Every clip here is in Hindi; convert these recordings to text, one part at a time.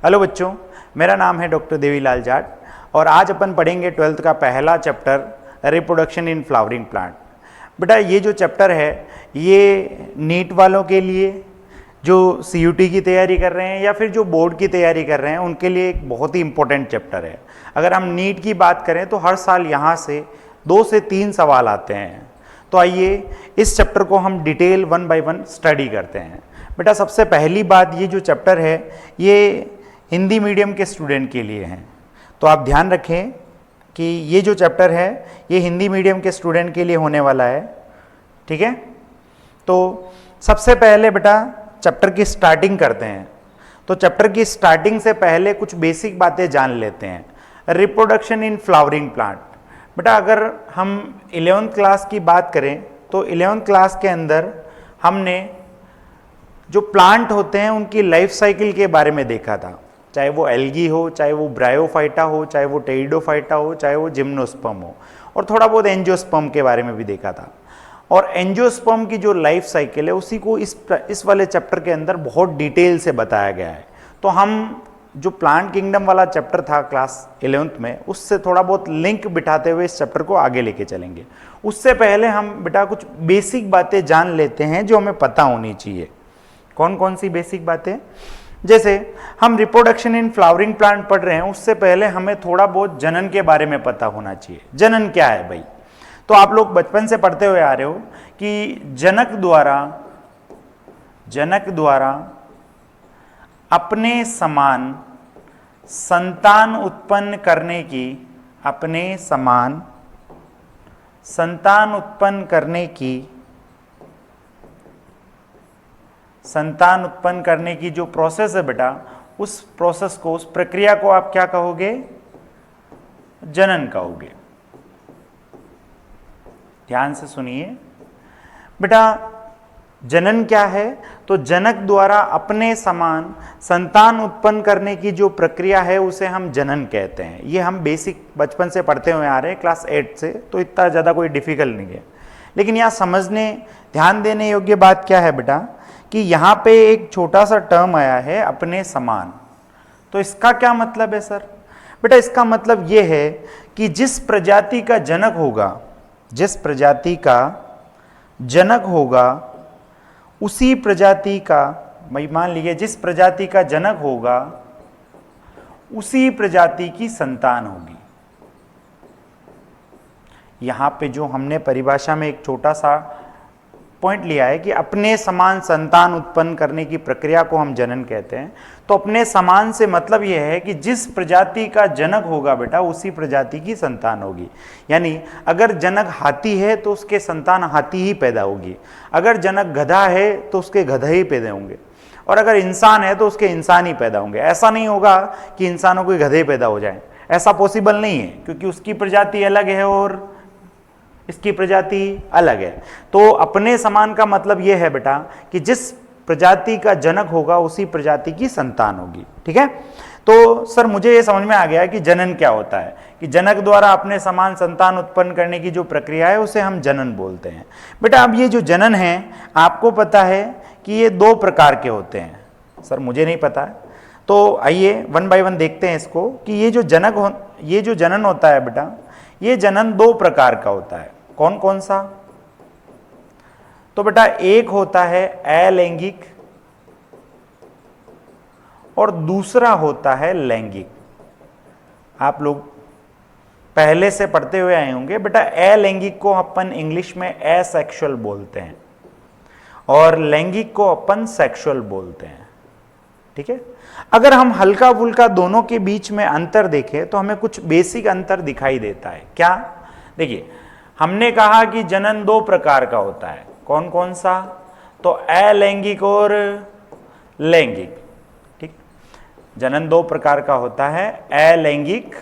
हेलो बच्चों, मेरा नाम है डॉक्टर देवीलाल जाट और आज अपन पढ़ेंगे 12th का पहला chapter reproduction in flowering plant. बेटा ये जो चैप्टर है ये नीट वालों के लिए जो CUT की तैयारी कर रहे हैं या फिर जो बोर्ड की तैयारी कर रहे हैं उनके लिए एक बहुत ही इंपॉर्टेंट चैप्टर है। अगर हम नीट की बात करें तो हर साल यहाँ से 2 से 3 सवाल आते हैं। तो आइए इस चैप्टर को हम डिटेल 1 बाय 1 स्टडी करते हैं। बेटा सबसे पहली बात, ये जो चैप्टर है ये हिंदी मीडियम के स्टूडेंट के लिए हैं, तो आप ध्यान रखें कि ये जो चैप्टर है ये हिंदी मीडियम के स्टूडेंट के लिए होने वाला है। ठीक है, तो सबसे पहले बेटा चैप्टर की स्टार्टिंग करते हैं। तो चैप्टर की स्टार्टिंग से पहले कुछ बेसिक बातें जान लेते हैं। Reproduction in flowering plant. बेटा अगर हम 11th क्लास की बात करें तो 11th क्लास के अंदर हमने जो प्लांट होते हैं उनकी लाइफ साइकिल के बारे में देखा था, चाहे वो एल्गी हो, चाहे वो ब्रायोफाइटा हो, चाहे वो टेरिडोफाइटा हो, चाहे वो जिम्नोस्पर्म हो, और थोड़ा बहुत एंजियोस्पर्म के बारे में भी देखा था। और एंजियोस्पर्म की जो लाइफ साइकिल है उसी को इस वाले चैप्टर के अंदर बहुत डिटेल से बताया गया है। तो हम जो प्लांट किंगडम वाला चैप्टर था क्लास 11th में उससे थोड़ा बहुत लिंक बिठाते हुए इस चैप्टर को आगे लेके चलेंगे। उससे पहले हम बेटा कुछ बेसिक बातें जान लेते हैं जो हमें पता होनी चाहिए। कौन कौन सी बेसिक बातें? जैसे हम रिप्रोडक्शन इन फ्लावरिंग प्लांट पढ़ रहे हैं उससे पहले हमें थोड़ा बहुत जनन के बारे में पता होना चाहिए। जनन क्या है भाई? तो आप लोग बचपन से पढ़ते हुए आ रहे हो कि जनक द्वारा अपने समान संतान उत्पन्न करने की जो प्रोसेस है बेटा, उस प्रोसेस को, उस प्रक्रिया को आप क्या कहोगे? जनन कहोगे। ध्यान से सुनिए बेटा, जनन क्या है? तो जनक द्वारा अपने समान संतान उत्पन्न करने की जो प्रक्रिया है उसे हम जनन कहते हैं। ये हम बेसिक बचपन से पढ़ते हुए आ रहे हैं क्लास 8 से, तो इतना ज़्यादा कोई डिफिकल्ट नहीं है। लेकिन यहाँ ध्यान देने योग्य बात क्या है बेटा कि यहाँ पे एक छोटा सा टर्म आया है अपने समान। तो इसका क्या मतलब है सर? बेटा इसका मतलब ये है कि जिस प्रजाति का जनक होगा उसी प्रजाति का, मान लीजिए जिस प्रजाति का जनक होगा उसी प्रजाति की संतान होगी। यहां पे जो हमने परिभाषा में एक छोटा सा पॉइंट लिया है कि अपने समान संतान उत्पन्न करने की प्रक्रिया को हम जनन कहते हैं। तो अपने समान से मतलब यह है कि जिस प्रजाति का जनक होगा बेटा उसी प्रजाति की संतान होगी। यानी अगर जनक हाथी है तो उसके संतान हाथी ही पैदा होगी, अगर जनक गधा है तो उसके गधा ही पैदा होंगे, और अगर इंसान है तो उसके इंसान ही पैदा होंगे। ऐसा नहीं होगा कि इंसानों के गधे पैदा हो जाए, ऐसा पॉसिबल नहीं है, क्योंकि उसकी प्रजाति अलग है और इसकी प्रजाति अलग है। तो अपने समान का मतलब यह है बेटा कि जिस प्रजाति का जनक होगा उसी प्रजाति की संतान होगी। ठीक है, तो सर मुझे ये समझ में आ गया कि जनन क्या होता है, कि जनक द्वारा अपने समान संतान उत्पन्न करने की जो प्रक्रिया है उसे हम जनन बोलते हैं। बेटा अब ये जो जनन है आपको पता है कि ये 2 प्रकार के होते हैं। सर मुझे नहीं पता है, तो आइए 1 बाय 1 देखते हैं इसको कि ये जो जनन होता है बेटा, ये जनन 2 प्रकार का होता है। कौन कौन सा? तो बेटा एक होता है अलैंगिक और दूसरा होता है लैंगिक। आप लोग पहले से पढ़ते हुए आए होंगे बेटा, अलैंगिक को अपन इंग्लिश में एसेक्सुअल बोलते हैं और लैंगिक को अपन सेक्सुअल बोलते हैं। ठीक है, अगर हम हल्का फुल्का दोनों के बीच में अंतर देखें तो हमें कुछ बेसिक अंतर दिखाई देता है। क्या? देखिए, हमने कहा कि जनन 2 प्रकार का होता है। कौन कौन सा? तो अलैंगिक और लैंगिक। ठीक, जनन 2 प्रकार का होता है, अलैंगिक,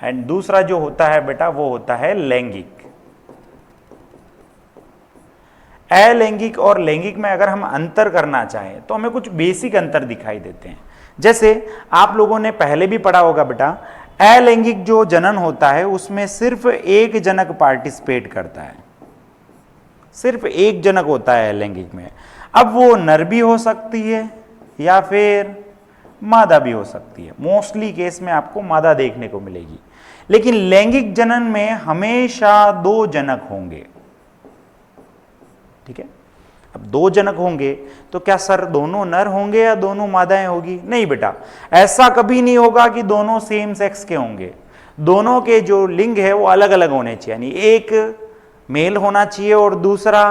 एंड दूसरा जो होता है बेटा वो होता है लैंगिक। अलैंगिक और लैंगिक में अगर हम अंतर करना चाहें तो हमें कुछ बेसिक अंतर दिखाई देते हैं। जैसे आप लोगों ने पहले भी पढ़ा होगा बेटा, अलैंगिक जो जनन होता है उसमें सिर्फ एक जनक पार्टिसिपेट करता है, सिर्फ एक जनक होता है अलैंगिक में। अब वो नर भी हो सकती है या फिर मादा भी हो सकती है। मोस्टली केस में आपको मादा देखने को मिलेगी, लेकिन लैंगिक जनन में हमेशा 2 जनक होंगे। ठीक है, अब 2 जनक होंगे तो क्या सर दोनों नर होंगे या दोनों मादाएं होगी? नहीं बेटा, ऐसा कभी नहीं होगा कि दोनों सेम सेक्स के होंगे। दोनों के जो लिंग है वो अलग अलग होने चाहिए, यानी एक मेल होना चाहिए और दूसरा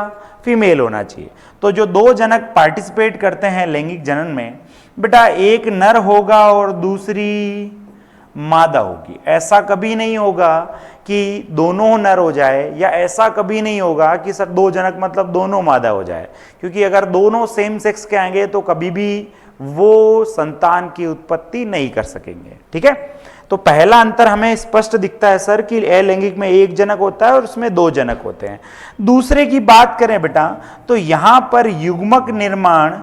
फीमेल होना चाहिए। तो जो 2 जनक पार्टिसिपेट करते हैं लैंगिक जनन में, बेटा एक नर होगा और दूसरी मादा होगी। ऐसा कभी नहीं होगा कि दोनों नर हो जाए, या ऐसा कभी नहीं होगा कि सर 2 जनक मतलब दोनों मादा हो जाए, क्योंकि अगर दोनों सेम सेक्स के आएंगे तो कभी भी वो संतान की उत्पत्ति नहीं कर सकेंगे। ठीक है, तो पहला अंतर हमें स्पष्ट दिखता है सर कि अलैंगिक में 1 जनक होता है और उसमें 2 जनक होते हैं। दूसरे की बात करें बेटा, तो यहां पर युग्मक निर्माण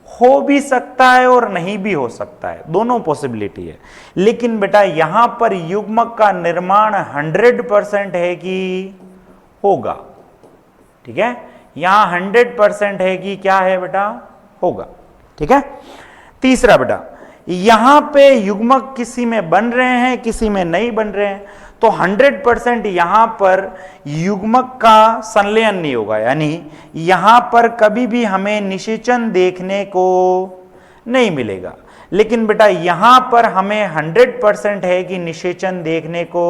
हो भी सकता है और नहीं भी हो सकता है, दोनों पॉसिबिलिटी है। लेकिन बेटा यहां पर युग्मक का निर्माण 100% है कि होगा। ठीक है, यहां 100% है कि क्या है बेटा? होगा। ठीक है, तीसरा बेटा, यहां पे युग्मक किसी में बन रहे हैं किसी में नहीं बन रहे हैं, तो 100% यहां पर युग्मक का संलयन नहीं होगा, यानी यहां पर कभी भी हमें निषेचन देखने को नहीं मिलेगा। लेकिन बेटा यहां पर हमें 100% है कि निषेचन देखने को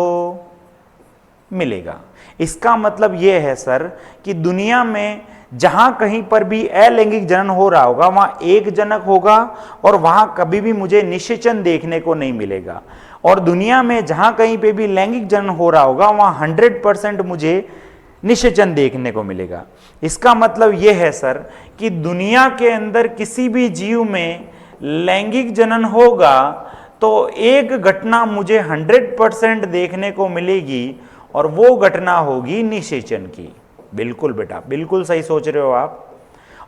मिलेगा। इसका मतलब यह है सर कि दुनिया में जहां कहीं पर भी अलैंगिक जनन हो रहा होगा वहां 1 जनक होगा और वहां कभी भी मुझे निषेचन देखने को नहीं मिलेगा। और दुनिया में जहां कहीं पे भी लैंगिक जनन हो रहा होगा वहां 100% मुझे निषेचन देखने को मिलेगा। इसका मतलब यह है सर कि दुनिया के अंदर किसी भी जीव में लैंगिक जनन होगा तो एक घटना मुझे 100% देखने को मिलेगी और वो घटना होगी निषेचन की। बिल्कुल बेटा, बिल्कुल सही सोच रहे हो आप।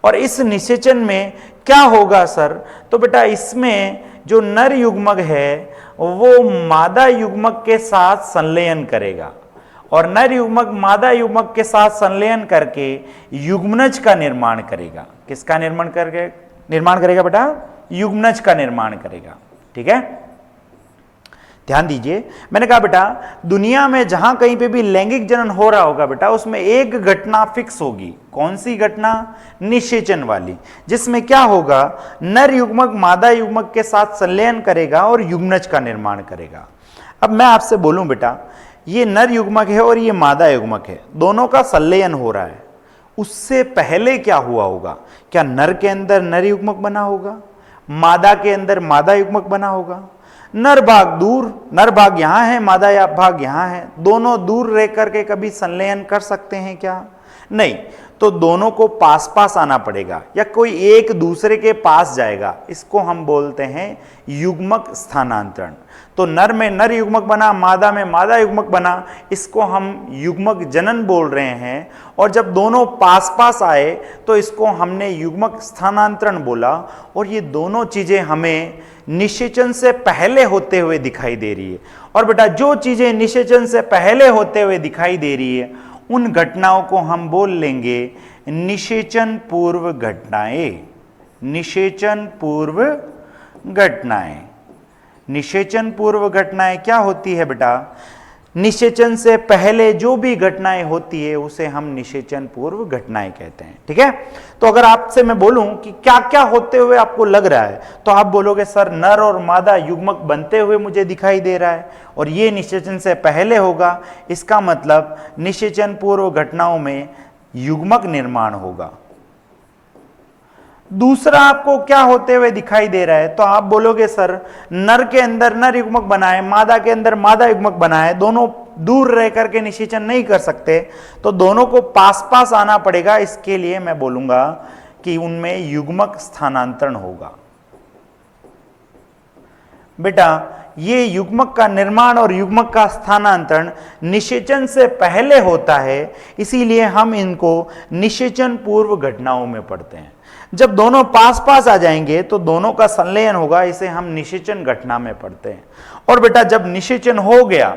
और इस निषेचन में क्या होगा सर? तो बेटा इसमें जो नर युग्मक है वो मादा युग्मक के साथ संलयन करेगा और नर युग्मक मादा युग्मक के साथ संलयन करके युग्मनज का निर्माण करेगा। किसका निर्माण करेगा बेटा? युग्मनज का निर्माण करेगा। ठीक है, ध्यान दीजिए, मैंने कहा बेटा दुनिया में जहां कहीं पे भी लैंगिक जनन हो रहा होगा बेटा उसमें एक घटना फिक्स होगी। कौन सी घटना? निषेचन वाली, जिसमें क्या होगा, नर युग्मक मादा युग्मक के साथ संलयन करेगा और युग्मनज का निर्माण करेगा। अब मैं आपसे बोलूं बेटा, ये नर युग्मक है और ये मादा युग्मक है, दोनों का संलयन हो रहा है। उससे पहले क्या हुआ होगा? क्या नर के अंदर नर युग्मक बना होगा, मादा के अंदर मादा युग्मक बना होगा? नर भाग दूर, नर भाग यहां है, मादा या भाग यहां है, दोनों दूर रह करके कभी संलयन कर सकते हैं क्या? नहीं। तो दोनों को पास पास आना पड़ेगा या कोई एक दूसरे के पास जाएगा, इसको हम बोलते हैं युग्मक स्थानांतरण। तो नर में नर युग्मक बना, मादा में मादा युग्मक बना, इसको हम युग्मक जनन बोल रहे हैं। और जब दोनों पास पास आए तो इसको हमने युग्मक स्थानांतरण बोला। और ये दोनों चीजें हमें निषेचन से पहले होते हुए दिखाई दे रही है। और बेटा जो चीजें निषेचन से पहले होते हुए दिखाई दे रही है उन घटनाओं को हम बोल लेंगे निषेचन पूर्व घटनाएं। निषेचन पूर्व घटनाएं। निषेचन पूर्व घटनाएं क्या होती है बेटा? निषेचन से पहले जो भी घटनाएं होती है उसे हम निषेचन पूर्व घटनाएं कहते हैं। ठीक है, तो अगर आपसे मैं बोलूं कि क्या क्या होते हुए आपको लग रहा है तो आप बोलोगे सर नर और मादा युग्मक बनते हुए मुझे दिखाई दे रहा है और ये निषेचन से पहले होगा। इसका मतलब निषेचन पूर्व घटनाओं में युग्मक निर्माण होगा। दूसरा आपको क्या होते हुए दिखाई दे रहा है तो आप बोलोगे सर नर के अंदर नर युग्मक बनाए, मादा के अंदर मादा युग्मक बनाए, दोनों दूर रह करके निषेचन नहीं कर सकते तो दोनों को पास पास आना पड़ेगा। इसके लिए मैं बोलूंगा कि उनमें युग्मक स्थानांतरण होगा। बेटा ये युग्मक का निर्माण और युग्मक का स्थानांतरण निषेचन से पहले होता है, इसीलिए हम इनको निषेचन पूर्व घटनाओं में पढ़ते हैं। जब दोनों पास पास आ जाएंगे तो दोनों का संलयन होगा, इसे हम निषेचन घटना में पढ़ते हैं। और बेटा जब निषेचन हो गया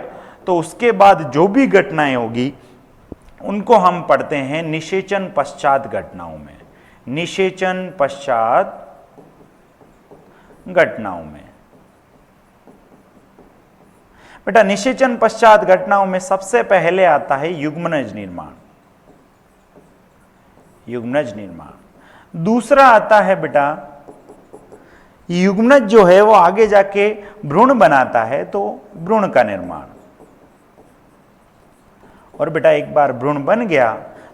तो उसके बाद जो भी घटनाएं होगी उनको हम पढ़ते हैं निषेचन पश्चात घटनाओं में। निषेचन पश्चात घटनाओं में। बेटा निषेचन पश्चात घटनाओं में सबसे पहले आता है युग्मनज निर्माण, युग्मनज निर्माण। दूसरा आता है बेटा युग्मनज जो है वो आगे जाके भ्रूण बनाता है, तो भ्रूण का निर्माण। और बेटा एक बार भ्रूण बन गया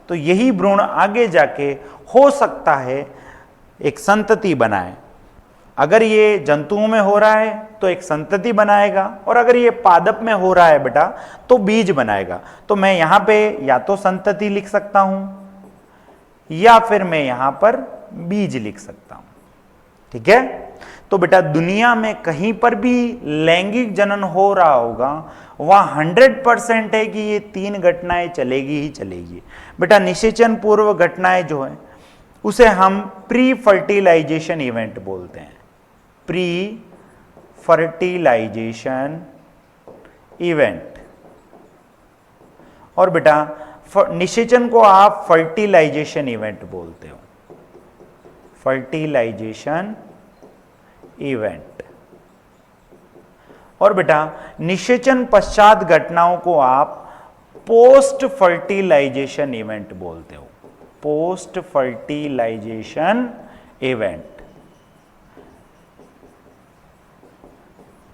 तो यही भ्रूण आगे जाके हो सकता है एक संतति बनाए। अगर ये जंतुओं में हो रहा है तो एक संतति बनाएगा, और अगर ये पादप में हो रहा है बेटा तो बीज बनाएगा। तो मैं यहां पे या तो संतति लिख सकता हूं या फिर मैं यहां पर बीज लिख सकता हूं। ठीक है, तो बेटा दुनिया में कहीं पर भी लैंगिक जनन हो रहा होगा वहां 100% है कि ये तीन घटनाएं चलेगी ही चलेगी। बेटा निषेचन पूर्व घटनाएं जो है उसे हम प्री फर्टिलाइजेशन इवेंट बोलते हैं, प्री फर्टिलाइजेशन इवेंट। और बेटा निषेचन को आप फर्टिलाइजेशन इवेंट बोलते हो, फर्टिलाइजेशन इवेंट। और बेटा निषेचन पश्चात घटनाओं को आप पोस्ट फर्टिलाइजेशन इवेंट बोलते हो, पोस्ट फर्टिलाइजेशन इवेंट।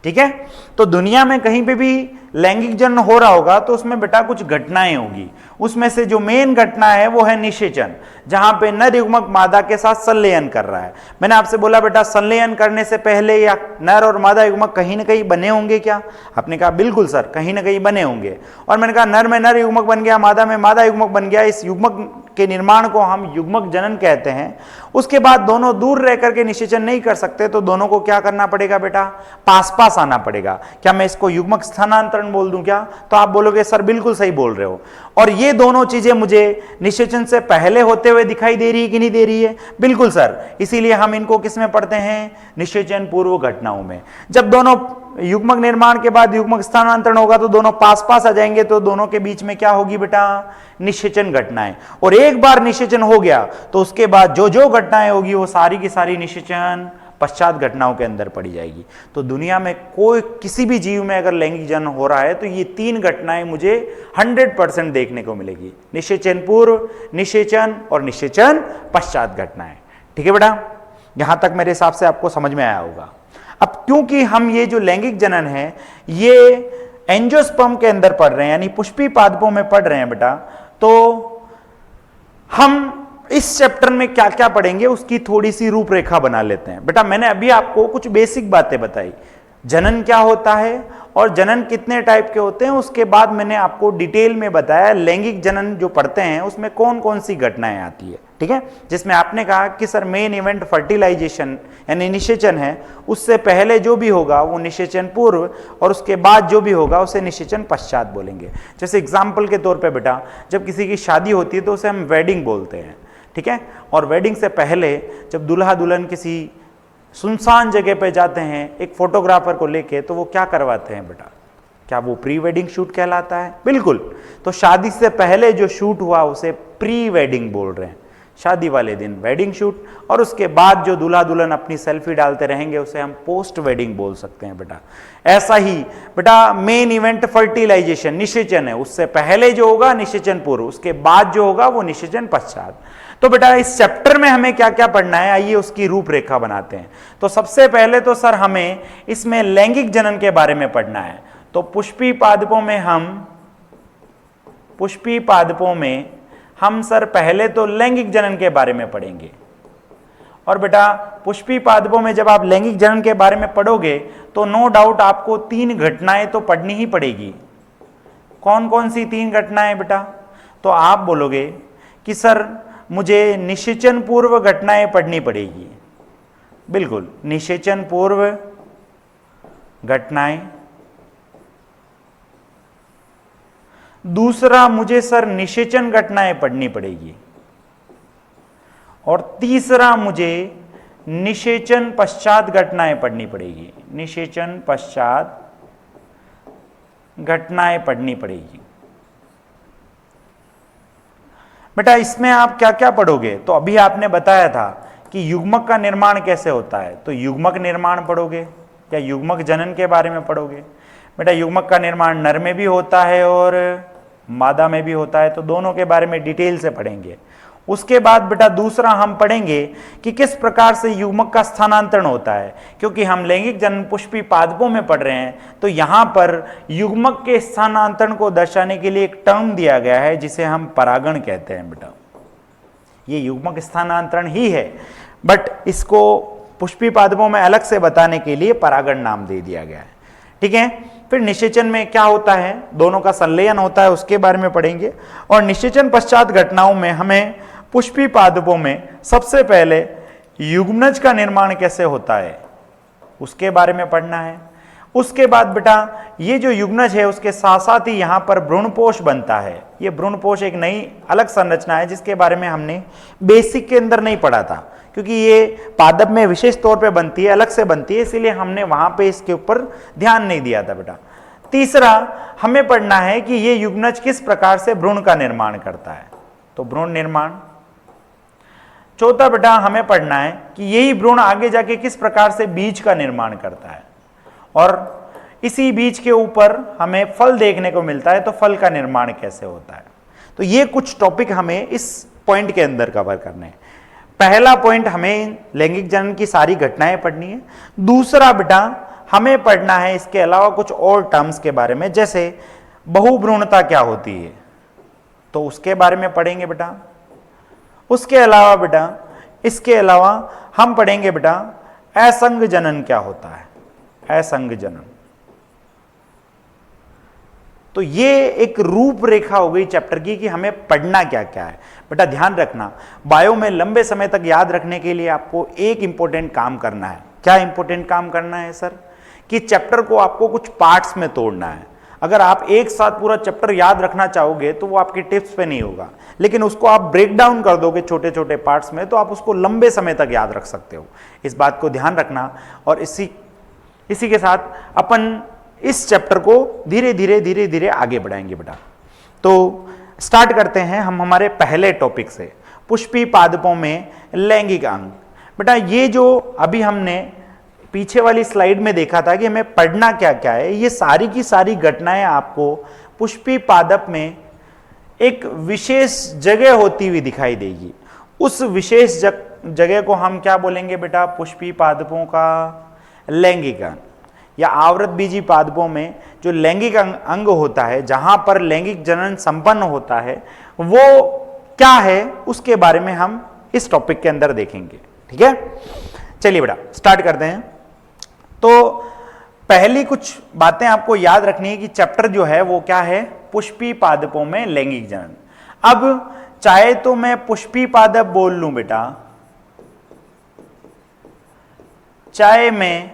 ठीक है, तो दुनिया में कहीं पे भी लैंगिक जनन हो रहा होगा तो उसमें बेटा कुछ घटनाएं होगी। उसमें से जो मेन घटना है वो है निषेचन, जहां पे नर युग्मक मादा के साथ संलयन कर रहा है। मैंने आपसे बोला बेटा संलयन करने से पहले या नर और मादा युग्मक कहीं ना कहीं बने होंगे क्या? आपने कहा बिल्कुल सर, कहीं ना कहीं बने होंगे। और मैंने कहा नर में नर युग्मक बन गया, मादा में मादा युग्मक बन गया। इस युग्मक के निर्माण को हम युग्मक जनन कहते हैं। उसके बाद दोनों दूर रह करके निषेचन नहीं कर सकते तो दोनों को क्या करना पड़ेगा बेटा? पास पास आना पड़ेगा। क्या मैं इसको युग्मक स्थानांतरण बोल दूं क्या? तो आप बोलोगे सर बिल्कुल सही बोल रहे हो। और ये दोनों चीजें मुझे निषेचन से पहले होते हुए दिखाई दे रही है कि नहीं दे रही है? बिल्कुल सर, इसीलिए हम इनको किस में पढ़ते हैं? निषेचन पूर्व घटनाओं में। जब दोनों युग्मक निर्माण के बाद युग्मक स्थानांतरण होगा तो दोनों पास पास आ जाएंगे, तो दोनों के बीच में क्या होगी बेटा? निषेचन घटनाएं। और एक बार निषेचन हो गया तो उसके बाद जो जो घटनाएं होगी वो सारी की सारी निषेचन पश्चात घटनाओं के अंदर पड़ी जाएगी। तो दुनिया में कोई किसी भी जीव में अगर लैंगिक जनन हो रहा है तो ये तीन घटनाएं मुझे 100% देखने को मिलेगी, निषेचन पूर्व, निषेचन और निषेचन पश्चात घटनाएं। ठीक है बेटा, यहां तक मेरे हिसाब से आपको समझ में आया होगा। अब क्योंकि हम ये जो लैंगिक जनन है ये एंजियोस्पर्म के अंदर पढ़ रहे हैं, यानी पुष्पी पादपों में पढ़ रहे हैं बेटा, तो हम इस चैप्टर में क्या क्या पढ़ेंगे उसकी थोड़ी सी रूपरेखा बना लेते हैं। बेटा मैंने अभी आपको कुछ बेसिक बातें बताई, जनन क्या होता है और जनन कितने टाइप के होते हैं। उसके बाद मैंने आपको डिटेल में बताया लैंगिक जनन जो पढ़ते हैं उसमें कौन कौन सी घटनाएं आती है। ठीक है, जिसमें आपने कहा कि सर मेन इवेंट फर्टिलाइजेशन यानी निषेचन है, उससे पहले जो भी होगा वो निषेचन पूर्व और उसके बाद जो भी होगा उसे निषेचन पश्चात बोलेंगे। जैसे एग्जाम्पल के तौर पे बेटा जब किसी की शादी होती है तो उसे हम वेडिंग बोलते हैं। ठीक है, और वेडिंग से पहले जब दूल्हा दुल्हन किसी सुनसान जगह पे जाते हैं एक फोटोग्राफर को लेके, तो वो क्या करवाते हैं बेटा? क्या वो प्री वेडिंग शूट कहलाता है? बिल्कुल। तो शादी से पहले जो शूट हुआ उसे प्री वेडिंग बोल रहे हैं, शादी वाले दिन वेडिंग शूट, और उसके बाद जो दूल्हा दुल्हन अपनी सेल्फी डालते रहेंगे उसे हम पोस्ट वेडिंग बोल सकते हैं बेटा। ऐसा ही बेटा मेन इवेंट फर्टिलाइजेशन निषेचन है, उससे पहले जो होगा निषेचन पूर्व, उसके बाद जो होगा वो निषेचन पश्चात। तो बेटा इस चैप्टर में हमें क्या क्या पढ़ना है, आइए उसकी रूपरेखा बनाते हैं। तो सबसे पहले तो सर हमें इसमें लैंगिक जनन के बारे में पढ़ना है। तो पुष्पी पादपों में हम सर पहले तो लैंगिक जनन के बारे में पढ़ेंगे। और बेटा पुष्पी पादपों में जब आप लैंगिक जनन के बारे में पढ़ोगे तो नो डाउट आपको तीन घटनाएं तो पढ़नी ही पड़ेगी। कौन कौन सी तीन घटनाएं बेटा? तो आप बोलोगे कि सर मुझे निषेचन पूर्व घटनाएं पढ़नी पड़ेगी। बिल्कुल, निषेचन पूर्व घटनाएं। दूसरा मुझे सर निषेचन घटनाएं पढ़नी पड़ेगी। और तीसरा मुझे निषेचन पश्चात घटनाएं पढ़नी पड़ेगी, निषेचन पश्चात घटनाएं पढ़नी पड़ेगी। बेटा इसमें आप क्या क्या पढ़ोगे, तो अभी आपने बताया था कि युग्मक का निर्माण कैसे होता है, तो युग्मक निर्माण पढ़ोगे या युग्मक जनन के बारे में पढ़ोगे। बेटा युग्मक का निर्माण नर में भी होता है और मादा में भी होता है, तो दोनों के बारे में डिटेल से पढ़ेंगे। उसके बाद बेटा दूसरा हम पढ़ेंगे कि किस प्रकार से युग्मक का स्थानांतरण होता है, क्योंकि हम लैंगिक जनन पुष्पी पादपों में पढ़ रहे हैं, तो यहां पर युग्मक के स्थानांतरण को दर्शाने के लिए एक टर्म दिया गया है जिसे हम परागण कहते हैं। बेटा ये युग्मक स्थानांतरण ही है, बट इसको पुष्पी पादपों में अलग से बताने के लिए परागण नाम दे दिया गया है। ठीक है, फिर निषेचन में क्या होता है, दोनों का संलयन होता है, उसके बारे में पढ़ेंगे। और निषेचन पश्चात घटनाओं में हमें पुष्पी पादपों में सबसे पहले युग्मनज का निर्माण कैसे होता है उसके बारे में पढ़ना है। उसके बाद बेटा ये जो युग्मनज है उसके साथ साथ ही यहाँ पर भ्रूणपोष बनता है। ये भ्रूणपोष एक नई अलग संरचना है जिसके बारे में हमने बेसिक के अंदर नहीं पढ़ा था, क्योंकि ये पादप में विशेष तौर पे बनती है, अलग से बनती है, इसीलिए हमने वहां पे इसके ऊपर ध्यान नहीं दिया था। बेटा तीसरा हमें पढ़ना है कि ये युग्मनज किस प्रकार से भ्रूण का निर्माण करता है, तो भ्रूण निर्माण। चौथा बेटा हमें पढ़ना है कि यही भ्रूण आगे जाके किस प्रकार से बीज का निर्माण करता है, और इसी बीज के ऊपर हमें फल देखने को मिलता है, तो फल का निर्माण कैसे होता है। तो ये कुछ टॉपिक हमें इस पॉइंट के अंदर कवर करने हैं। पहला पॉइंट हमें लैंगिक जनन की सारी घटनाएं पढ़नी है। दूसरा बेटा हमें पढ़ना है इसके अलावा कुछ और टर्म्स के बारे में, जैसे बहुभ्रूणता क्या होती है, तो उसके बारे में पढ़ेंगे बेटा। उसके अलावा बेटा इसके अलावा हम पढ़ेंगे बेटा असंग जनन क्या होता है, असंग जनन। तो ये एक रूपरेखा हो गई चैप्टर की कि हमें पढ़ना क्या क्या है। बेटा ध्यान रखना, बायो में लंबे समय तक याद रखने के लिए आपको एक इंपॉर्टेंट काम करना है। क्या इंपॉर्टेंट काम करना है सर, कि चैप्टर को आपको कुछ पार्ट्स में तोड़ना है। अगर आप एक साथ पूरा चैप्टर याद रखना चाहोगे तो वो आपके टिप्स पे नहीं होगा, लेकिन उसको आप ब्रेक डाउन कर दोगे छोटे छोटे पार्ट्स में, तो आप उसको लंबे समय तक याद रख सकते हो। इस बात को ध्यान रखना। और इसी के साथ अपन इस चैप्टर को धीरे धीरे आगे बढ़ाएंगे बेटा। तो स्टार्ट करते हैं हम हमारे पहले टॉपिक से, पुष्पी पादपों में लैंगिक अंग। बेटा ये जो अभी हमने पीछे वाली स्लाइड में देखा था कि हमें पढ़ना क्या क्या है, ये सारी की सारी घटनाएं आपको पुष्पी पादप में एक विशेष जगह होती हुई दिखाई देगी। उस विशेष जगह को हम क्या बोलेंगे बेटा, पुष्पी पादपों का लैंगिक अंग, या आवृत बीजी पादपों में जो लैंगिक अंग होता है, जहां पर लैंगिक जनन संपन्न होता है, वो क्या है उसके बारे में हम इस टॉपिक के अंदर देखेंगे। ठीक है, चलिए बेटा स्टार्ट करते हैं। तो पहली कुछ बातें आपको याद रखनी है कि चैप्टर जो है वो क्या है, पुष्पी पादपों में लैंगिक जनन। अब चाहे तो मैं पुष्पी पादप बोल लूं बेटा, चाहे मैं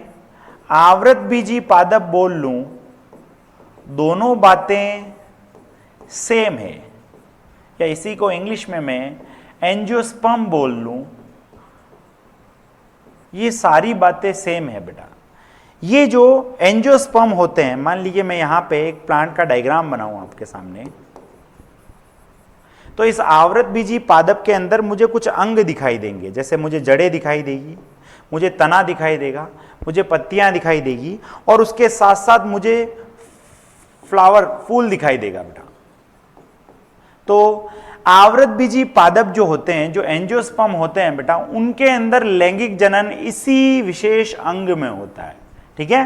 आवृत बीजी पादप बोल लूं, दोनों बातें सेम है। या इसी को इंग्लिश में मैं एंजियोस्पर्म बोल लूं, ये सारी बातें सेम है बेटा। ये जो एंजियोस्पर्म होते हैं, मान लीजिए मैं यहां पे एक प्लांट का डायग्राम बनाऊं आपके सामने, तो इस आवृत बीजी पादप के अंदर मुझे कुछ अंग दिखाई देंगे, जैसे मुझे जड़ें दिखाई देगी, मुझे तना दिखाई देगा, मुझे पत्तियां दिखाई देगी, और उसके साथ साथ मुझे फ्लावर फूल दिखाई देगा बेटा। तो आवृत बीजी पादप जो होते हैं, जो एंजियोस्पर्म होते हैं बेटा, उनके अंदर लैंगिक जनन इसी विशेष अंग में होता है। ठीक है,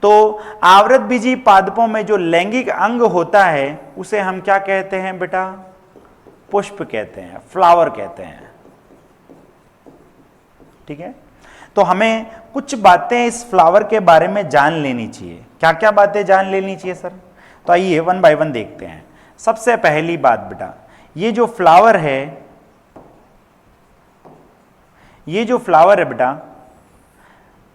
तो आवृत बीजी पादपों में जो लैंगिक अंग होता है उसे हम क्या कहते हैं बेटा, पुष्प कहते हैं, फ्लावर कहते हैं। ठीक है, तो हमें कुछ बातें इस फ्लावर के बारे में जान लेनी चाहिए। क्या क्या बातें जान लेनी चाहिए सर, तो आइए वन बाय वन देखते हैं। सबसे पहली बात बेटा, ये जो फ्लावर है, ये जो फ्लावर है बेटा,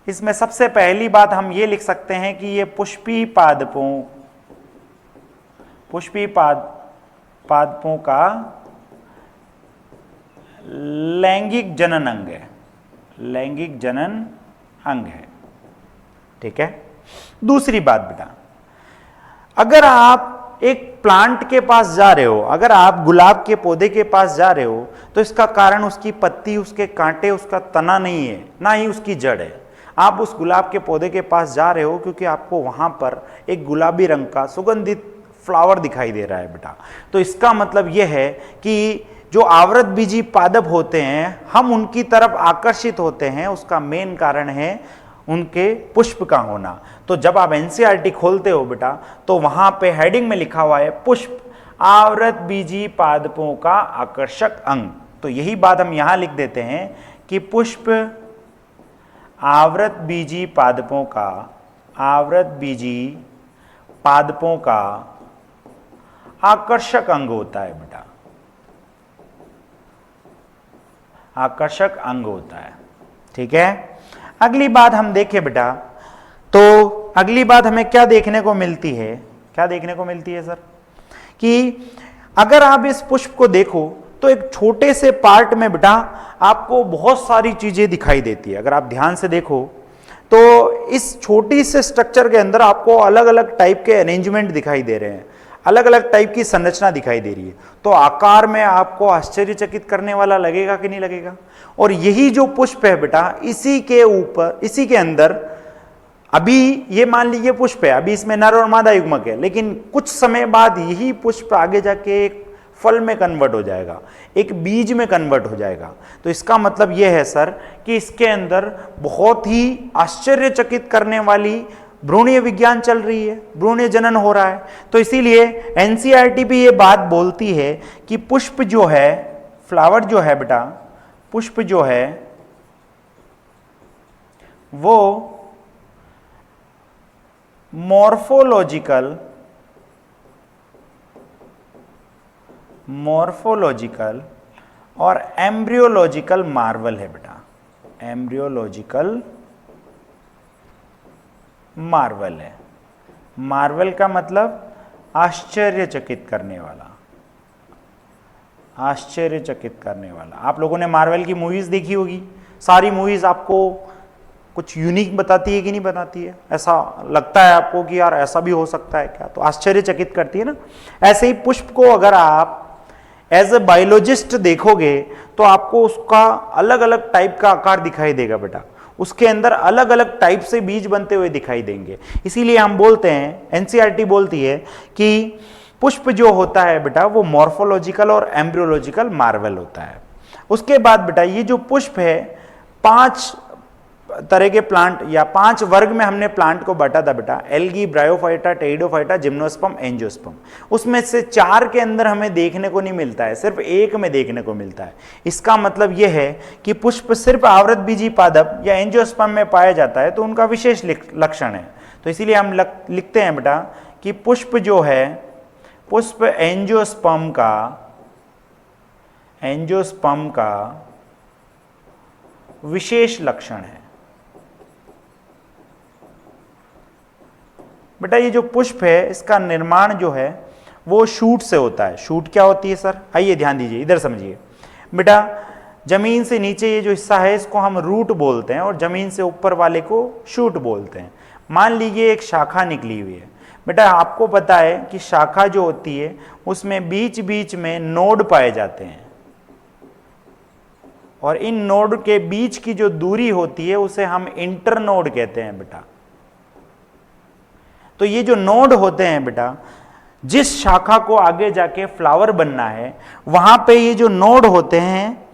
इसमें सबसे पहली बात हम ये लिख सकते हैं कि ये पुष्पी पादपों का लैंगिक जनन अंग है, लैंगिक जनन अंग है। ठीक है, दूसरी बात बेटा, अगर आप एक प्लांट के पास जा रहे हो, अगर आप गुलाब के पौधे के पास जा रहे हो तो इसका कारण उसकी पत्ती, उसके कांटे, उसका तना नहीं है, ना ही उसकी जड़ है। आप उस गुलाब के पौधे के पास जा रहे हो क्योंकि आपको वहां पर एक गुलाबी रंग का सुगंधित फ्लावर दिखाई दे रहा है बेटा। तो इसका मतलब यह है कि जो आवृत बीजी पादप होते हैं, हम उनकी तरफ आकर्षित होते हैं, उसका मेन कारण है उनके पुष्प का होना। तो जब आप एनसीईआरटी खोलते हो बेटा तो वहां पे हेडिंग में लिखा हुआ है पुष्प आवृत बीजी पादपों का आकर्षक अंग। तो यही बात हम यहां लिख देते हैं कि पुष्प आवृत बीजी पादपों का, आवृत बीजी पादपों का आकर्षक अंग होता है बेटा, आकर्षक अंग होता है। ठीक है, अगली बात हम देखें बेटा, तो अगली बात हमें क्या देखने को मिलती है, क्या देखने को मिलती है सर, कि अगर आप इस पुष्प को देखो तो एक छोटे से पार्ट में बेटा आपको बहुत सारी चीजें दिखाई देती है। अगर आप ध्यान से देखो तो इस छोटी से स्ट्रक्चर के अंदर आपको अलग अलग टाइप के अरेंजमेंट दिखाई दे रहे हैं, अलग अलग टाइप की संरचना दिखाई दे रही है। तो आकार में आपको आश्चर्यचकित करने वाला लगेगा कि नहीं लगेगा। और यही जो पुष्प है बेटा, इसी के ऊपर, इसी के अंदर, अभी ये मान लीजिए पुष्प है, अभी इसमें नर और मादा युग्मक है, लेकिन कुछ समय बाद यही पुष्प आगे जाके एक फल में कन्वर्ट हो जाएगा, एक बीज में कन्वर्ट हो जाएगा। तो इसका मतलब यह है सर कि इसके अंदर बहुत ही आश्चर्यचकित करने वाली भ्रूणीय विज्ञान चल रही है, भ्रूणीय जनन हो रहा है। तो इसीलिए एनसीईआरटी भी ये बात बोलती है कि पुष्प जो है, फ्लावर जो है बेटा, पुष्प जो है वो मॉर्फोलॉजिकल और एम्ब्रियोलॉजिकल मार्वल है बेटा, एम्ब्रियोलॉजिकल मार्वल है। मार्वल का मतलब आश्चर्यचकित करने वाला, आश्चर्यचकित करने वाला। आप लोगों ने मार्वल की मूवीज देखी होगी, सारी मूवीज आपको कुछ यूनिक बताती है कि नहीं बताती है? ऐसा लगता है आपको कि यार ऐसा भी हो सकता है क्या? तो आश्चर्यचकित करती है ना। ऐसे ही पुष्प को अगर आप एज ए बायोलॉजिस्ट देखोगे तो आपको उसका अलग अलग टाइप का आकार दिखाई देगा बेटा, उसके अंदर अलग अलग टाइप से बीज बनते हुए दिखाई देंगे। इसीलिए हम बोलते हैं, एनसीईआरटी बोलती है कि पुष्प जो होता है बेटा वो मॉर्फोलॉजिकल और एम्ब्रियोलॉजिकल मार्वल होता है। उसके बाद बेटा ये जो पुष्प है, 5 तरह के प्लांट या 5 वर्ग में हमने प्लांट को बांटा था बेटा, algae, bryophyta, pteridophyta, gymnosperm, angiosperm. उसमें से 4 के अंदर हमें देखने को नहीं मिलता है, सिर्फ 1 में देखने को मिलता है। इसका मतलब यह है कि पुष्प सिर्फ आवृत बीजी पादप या एंजियोस्पर्म में पाया जाता है, तो उनका विशेष लक्षण है। तो इसीलिए हम लिखते हैं बेटा कि पुष्प जो है, पुष्प एंजियोस्पर्म का विशेष लक्षण है। बेटा ये जो पुष्प है इसका निर्माण जो है वो शूट से होता है। शूट क्या होती है सर? आइए ध्यान दीजिए, इधर समझिए बेटा। जमीन से नीचे ये जो हिस्सा है इसको हम रूट बोलते हैं और जमीन से ऊपर वाले को शूट बोलते हैं। मान लीजिए एक शाखा निकली हुई है बेटा, आपको पता है कि शाखा जो होती है उसमें बीच बीच में नोड पाए जाते हैं और इन नोड के बीच की जो दूरी होती है उसे हम इंटरनोड कहते हैं बेटा। तो ये जो नोड होते हैं बेटा, जिस शाखा को आगे जाके फ्लावर बनना है वहां पे ये जो नोड होते हैं,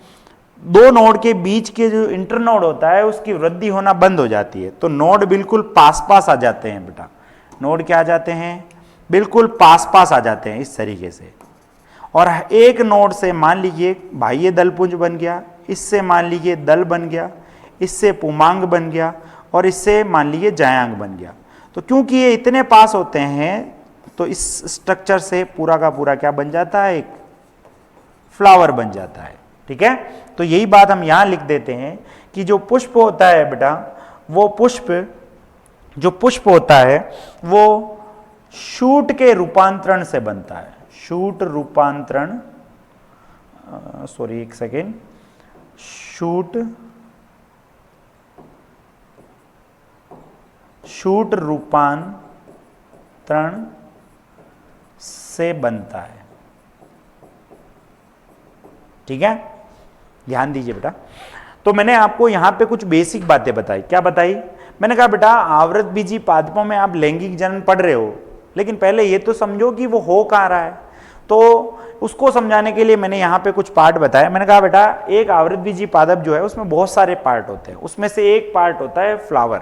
2 नोड के बीच के जो इंटरनोड होता है उसकी वृद्धि होना बंद हो जाती है। तो नोड बिल्कुल पास पास आ जाते हैं बेटा। नोड क्या आ जाते हैं? बिल्कुल पास पास आ जाते हैं इस तरीके से। और एक नोड से मान लीजिए बाह्य दलपुंज बन गया, इससे मान लीजिए दल बन गया, इससे पुमांग बन गया और इससे मान लीजिए जायांग बन गया। तो क्योंकि ये इतने पास होते हैं तो इस स्ट्रक्चर से पूरा का पूरा क्या बन जाता है? एक फ्लावर बन जाता है। ठीक है, तो यही बात हम यहां लिख देते हैं कि जो पुष्प होता है बेटा, वो जो पुष्प होता है वो शूट के रूपांतरण से बनता है। शूट रूपांतरण, सॉरी एक सेकेंड, शूट रूपांतरण से बनता है। ठीक है, ध्यान दीजिए बेटा। तो मैंने आपको यहां पे कुछ बेसिक बातें बताई। क्या बताई? मैंने कहा बेटा आवृतबीजी पादपों में आप लैंगिक जनन पढ़ रहे हो, लेकिन पहले ये तो समझो कि वो हो कहां रहा है। तो उसको समझाने के लिए मैंने यहाँ पे कुछ पार्ट बताया। मैंने कहा बेटा एक आवृतबीजी पादप जो है उसमें बहुत सारे पार्ट होते हैं, उसमें से एक पार्ट होता है फ्लावर,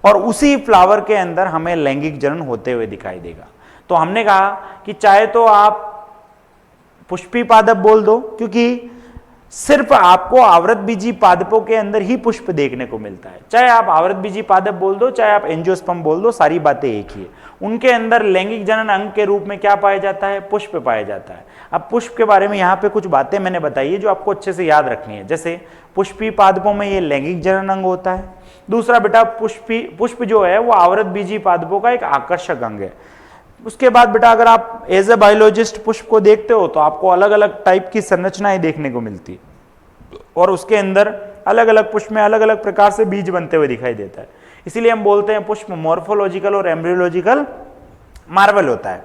और उसी फ्लावर के अंदर हमें लैंगिक जनन होते हुए दिखाई देगा। तो हमने कहा कि चाहे तो आप पुष्पी पादप बोल दो, क्योंकि सिर्फ आपको आवृतबीजी पादपों के अंदर ही पुष्प देखने को मिलता है। चाहे आप आवृतबीजी पादप बोल दो, चाहे आप एंजियोस्पर्म बोल दो, सारी बातें एक ही है। उनके अंदर लैंगिक जनन अंग के रूप में क्या पाया जाता है? पुष्प पाया जाता है। अब पुष्प के बारे में यहाँ पे कुछ बातें मैंने बताई है जो आपको अच्छे से याद रखनी है। जैसे पुष्पी पादपों में ये लैंगिक जनन अंग होता है। दूसरा बेटा पुष्प जो है वो आवृतबीजी पादपों का एक आकर्षक अंग है। उसके बाद बेटा अगर आप एज ए बायोलॉजिस्ट पुष्प को देखते हो तो आपको अलग अलग टाइप की संरचनाएं देखने को मिलती, और उसके अंदर अलग अलग पुष्प में अलग अलग प्रकार से बीज बनते हुए दिखाई देता है। इसीलिए हम बोलते हैं पुष्प मॉर्फोलॉजिकल और एम्ब्रियोलॉजिकल मार्वल होता है।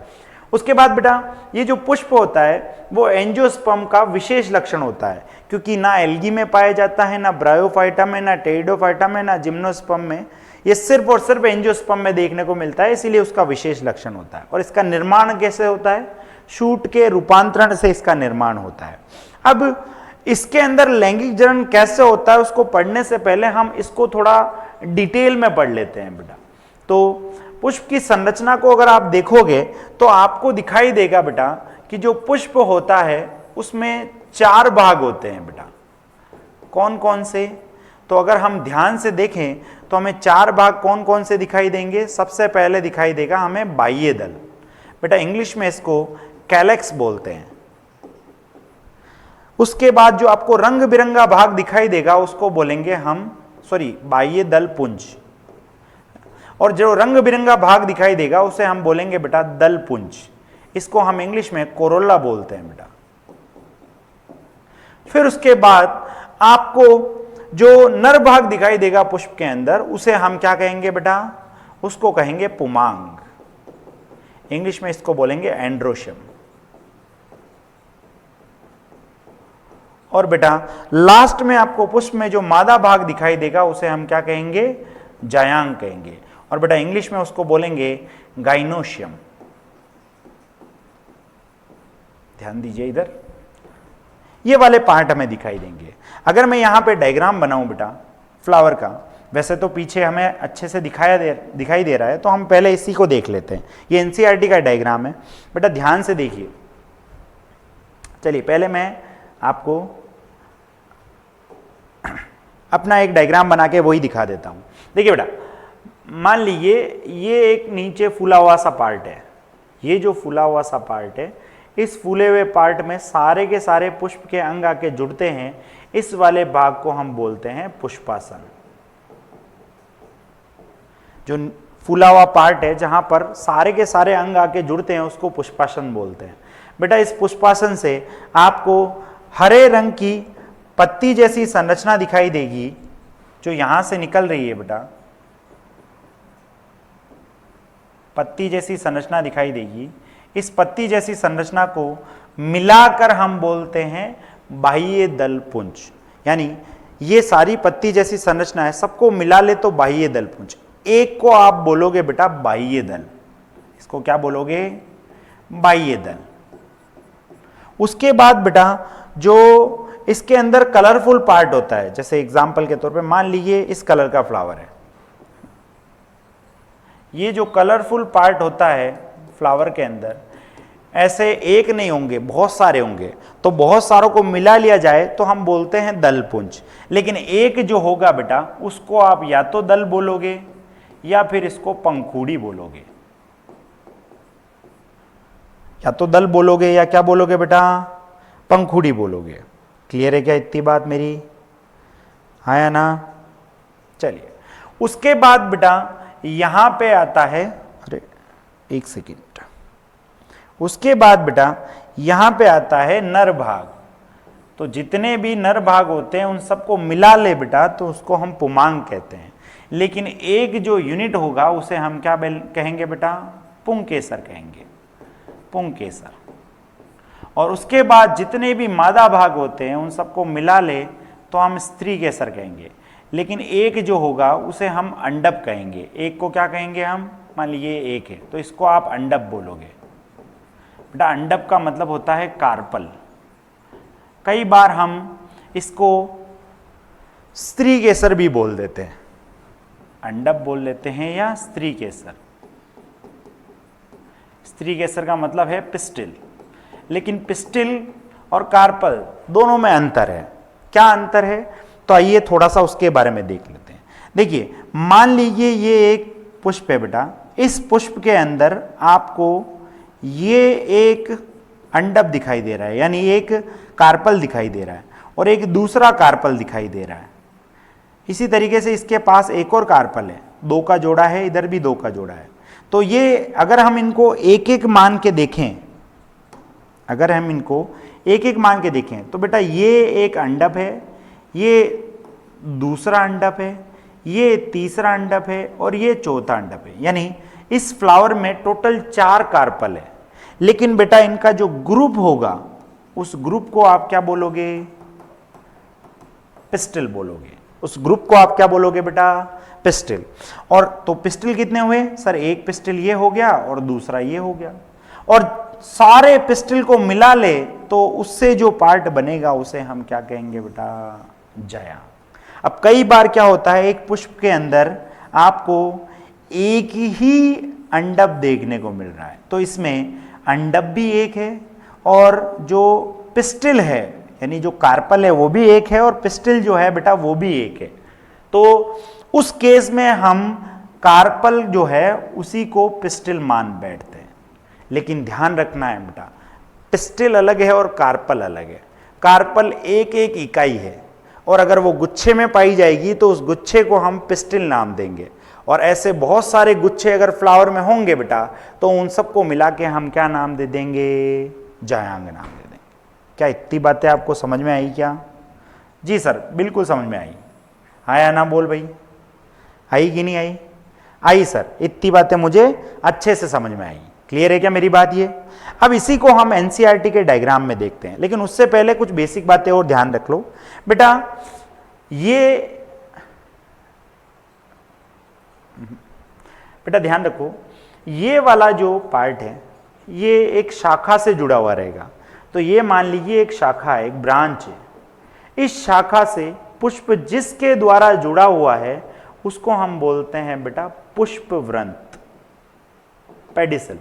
उसके बाद बेटा ये जो पुष्प होता है वो एंजियोस्पर्म का विशेष लक्षण होता है, क्योंकि ना एल्गी में पाया जाता है, ना ब्रायोफाइटा में, ना टेरिडोफाइटा में, ना जिम्नोस्पर्म में। ये सिर्फ और सिर्फ एंजियोस्पर्म में देखने को मिलता है, इसीलिए उसका विशेष लक्षण होता है। और इसका निर्माण कैसे होता है? शूट के रूपांतरण से इसका निर्माण होता है। अब इसके अंदर लैंगिक जनन कैसे होता है उसको पढ़ने से पहले हम इसको थोड़ा डिटेल में पढ़ लेते हैं बेटा। तो पुष्प की संरचना को अगर आप देखोगे तो आपको दिखाई देगा बेटा कि जो पुष्प होता है उसमें 4 भाग होते हैं बेटा। कौन कौन से? तो अगर हम ध्यान से देखें तो हमें 4 भाग कौन कौन से दिखाई देंगे? सबसे पहले दिखाई देगा हमें बाह्य दल। बेटा इंग्लिश में इसको कैलेक्स बोलते हैं। उसके बाद जो आपको रंग बिरंगा भाग दिखाई देगा उसको बोलेंगे हम बाह्य दल पुंज, और जो रंग बिरंगा भाग दिखाई देगा उसे हम बोलेंगे बेटा दल पुंज। इसको हम इंग्लिश में कोरोला बोलते हैं बेटा। फिर उसके बाद आपको जो नर भाग दिखाई देगा पुष्प के अंदर उसे हम क्या कहेंगे बेटा? उसको कहेंगे पुमांग। इंग्लिश में इसको बोलेंगे एंड्रोशियम। और बेटा लास्ट में आपको पुष्प में जो मादा भाग दिखाई देगा उसे हम क्या कहेंगे? जायांग कहेंगे। और बेटा इंग्लिश में उसको बोलेंगे गाइनोशियम। ध्यान दीजिए इधर, ये वाले पार्ट हमें दिखाई देंगे। अगर मैं यहां पे डायग्राम बनाऊं बेटा फ्लावर का, वैसे तो पीछे हमें अच्छे से दिखाई दे रहा है, तो हम पहले इसी को देख लेते हैं। ये एनसीईआरटी का डायग्राम है बेटा, ध्यान से देखिए। चलिए पहले मैं आपको अपना एक डायग्राम बना के वही दिखा देता हूं। देखिए बेटा, मान लीजिए ये एक नीचे फूला हुआ सा पार्ट है। ये जो फूला हुआ सा पार्ट है, इस फूले हुए पार्ट में सारे के सारे पुष्प के अंग आके जुड़ते हैं। इस वाले भाग को हम बोलते हैं पुष्पासन। जो फूला हुआ पार्ट है जहां पर सारे के सारे अंग आके जुड़ते हैं उसको पुष्पासन बोलते हैं। बेटा इस पुष्पासन से आपको हरे रंग की पत्ती जैसी संरचना दिखाई देगी जो यहां से निकल रही है बेटा। पत्ती जैसी संरचना दिखाई देगी। इस पत्ती जैसी संरचना को मिलाकर हम बोलते हैं बाह्य दल पुंज। यानी ये सारी पत्ती जैसी संरचना है, सबको मिला ले तो बाह्य दल पुंज। एक को आप बोलोगे बेटा बाह्य दल। इसको क्या बोलोगे? बाह्य दल। उसके बाद बेटा जो इसके अंदर कलरफुल पार्ट होता है, जैसे एग्जाम्पल के तौर पे मान लीजिए इस कलर का फ्लावर है। ये जो कलरफुल पार्ट होता है फ्लावर के अंदर, ऐसे एक नहीं होंगे, बहुत सारे होंगे। तो बहुत सारों को मिला लिया जाए तो हम बोलते हैं दलपुंज। लेकिन एक जो होगा बेटा उसको आप या तो दल बोलोगे या फिर इसको पंखुड़ी बोलोगे। या तो दल बोलोगे या क्या बोलोगे बेटा? पंखुड़ी बोलोगे। क्लियर है क्या इतनी बात मेरी? आया ना? चलिए उसके बाद बेटा यहां पे आता है, अरे एक सेकेंड, उसके बाद बेटा यहां पे आता है नर भाग। तो जितने भी नर भाग होते हैं उन सबको मिला ले बेटा तो उसको हम पुमांग कहते हैं। लेकिन एक जो यूनिट होगा उसे हम क्या कहेंगे बेटा? पुंकेसर कहेंगे। पुंकेसर। और उसके बाद जितने भी मादा भाग होते हैं उन सबको मिला ले तो हम स्त्री केसर कहेंगे। लेकिन एक जो होगा उसे हम अंडप कहेंगे। एक को क्या कहेंगे हम, मान लीजिए एक है तो इसको आप अंडप बोलोगे। बेटा अंडप का मतलब होता है कार्पल। कई बार हम इसको स्त्री केसर भी बोल देते हैं, अंडप बोल लेते हैं या स्त्री केसर। स्त्री केसर का मतलब है पिस्टिल। लेकिन पिस्टिल और कार्पल दोनों में अंतर है। क्या अंतर है, तो आइए थोड़ा सा उसके बारे में देख लेते हैं। देखिए मान लीजिए ये एक पुष्प है बेटा, इस पुष्प के अंदर आपको ये एक अंडप दिखाई दे रहा है, यानी एक कार्पल दिखाई दे रहा है और एक दूसरा कार्पल दिखाई दे रहा है। इसी तरीके से इसके पास एक और कार्पल है, दो का जोड़ा है, इधर भी दो का जोड़ा है। तो ये अगर हम इनको एक एक मान के देखें, अगर हम इनको एक एक मान के देखें तो बेटा ये एक अंडप है, ये दूसरा अंडप है, ये तीसरा अंडप है और ये चौथा अंडप है। यानी इस फ्लावर में टोटल 4 कार्पल है। लेकिन बेटा इनका जो ग्रुप होगा उस ग्रुप को आप क्या बोलोगे, पिस्टिल बोलोगे। उस ग्रुप को आप क्या बोलोगे बेटा, पिस्टिल। और तो पिस्टिल कितने हुए सर, एक पिस्टिल ये हो गया और दूसरा ये हो गया। और सारे पिस्टिल को मिला ले तो उससे जो पार्ट बनेगा उसे हम क्या कहेंगे बेटा, जया। अब कई बार क्या होता है, एक पुष्प के अंदर आपको एक ही अंडप देखने को मिल रहा है, तो इसमें अंडप भी एक है और जो पिस्टिल है यानी जो कार्पल है वो भी एक है और पिस्टिल जो है बेटा वो भी एक है। तो उस केस में हम कार्पल जो है उसी को पिस्टिल मान बैठते हैं। लेकिन ध्यान रखना है बेटा, पिस्टिल अलग है और कार्पल अलग है। कार्पल एक एक इकाई है और अगर वो गुच्छे में पाई जाएगी तो उस गुच्छे को हम पिस्टिल नाम देंगे। और ऐसे बहुत सारे गुच्छे अगर फ्लावर में होंगे बेटा तो उन सबको मिला के हम क्या नाम दे देंगे, जायांग नाम दे देंगे। क्या इतनी बातें आपको समझ में आई क्या? जी सर बिल्कुल समझ में आई। आया ना बोल भाई, आई कि नहीं आई? आई सर, इतनी बातें मुझे अच्छे से समझ में आई। क्लियर है क्या मेरी बात ये? अब इसी को हम एनसीईआरटी के डायग्राम में देखते हैं, लेकिन उससे पहले कुछ बेसिक बातें और ध्यान रख लो बेटा। ये बेटा ध्यान रखो, ये वाला जो पार्ट है ये एक शाखा से जुड़ा हुआ रहेगा। तो ये मान लीजिए एक शाखा है, एक ब्रांच है। इस शाखा से पुष्प जिसके द्वारा जुड़ा हुआ है उसको हम बोलते हैं बेटा पुष्प वृंत, पेडिसल।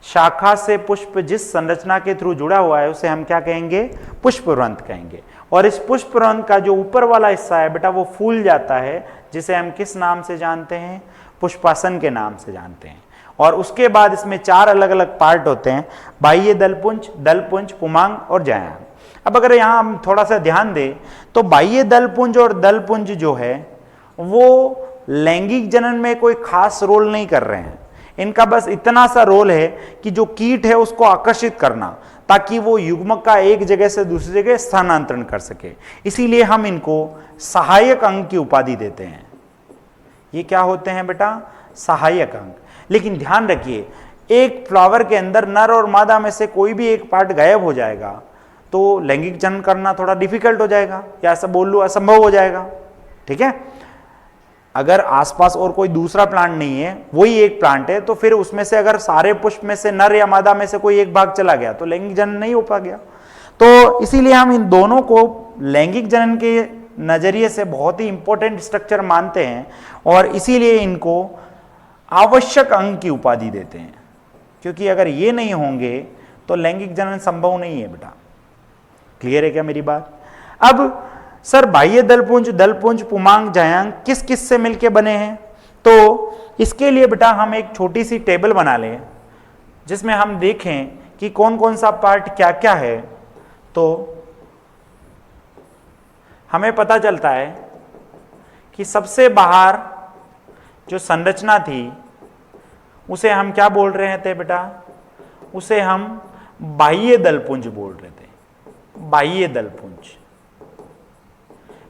शाखा से पुष्प जिस संरचना के थ्रू जुड़ा हुआ है उसे हम क्या कहेंगे, पुष्पवृंत कहेंगे। और इस पुष्पवृंत का जो ऊपर वाला हिस्सा है बेटा वो फूल जाता है, जिसे हम किस नाम से जानते हैं, पुष्पासन के नाम से जानते हैं। और उसके बाद इसमें 4 अलग अलग पार्ट होते हैं, बाह्य दलपुंज, दलपुंज, पुमांग और जायांग। अब अगर यहाँ हम थोड़ा सा ध्यान दें तो बाह्य दलपुंज और दलपुंज जो है वो लैंगिक जनन में कोई खास रोल नहीं कर रहे हैं। इनका बस इतना सा रोल है कि जो कीट है उसको आकर्षित करना, ताकि वो युग्मक का एक जगह से दूसरी जगह स्थानांतरण कर सके। इसीलिए हम इनको सहायक अंग की उपाधि देते हैं। ये क्या होते हैं बेटा, सहायक अंग। लेकिन ध्यान रखिए, एक फ्लावर के अंदर नर और मादा में से कोई भी एक पार्ट गायब हो जाएगा तो लैंगिक जनन करना थोड़ा डिफिकल्ट हो जाएगा, या ऐसा बोल लूं असंभव हो जाएगा। ठीक है, अगर आसपास और कोई दूसरा प्लांट नहीं है, वही एक प्लांट है, तो फिर उसमें से अगर सारे पुष्प में से नर या मादा में से कोई एक भाग चला गया तो लैंगिक जनन नहीं हो पा गया। तो इसीलिए हम इन दोनों को लैंगिक जनन के नजरिए से बहुत ही इंपॉर्टेंट स्ट्रक्चर मानते हैं और इसीलिए इनको आवश्यक अंग की उपाधि देते हैं, क्योंकि अगर ये नहीं होंगे तो लैंगिक जनन संभव नहीं है बेटा। क्लियर है क्या मेरी बात? अब सर बाह्य दलपुंज, दलपुंज, पुमांग, जायांग किस किस से मिलके बने हैं? तो इसके लिए बेटा हम एक छोटी सी टेबल बना लें जिसमें हम देखें कि कौन कौन सा पार्ट क्या क्या है। तो हमें पता चलता है कि सबसे बाहर जो संरचना थी उसे हम क्या बोल रहे थे बेटा, उसे हम बाह्य दलपुंज बोल रहे थे, बाह्य दलपुंज।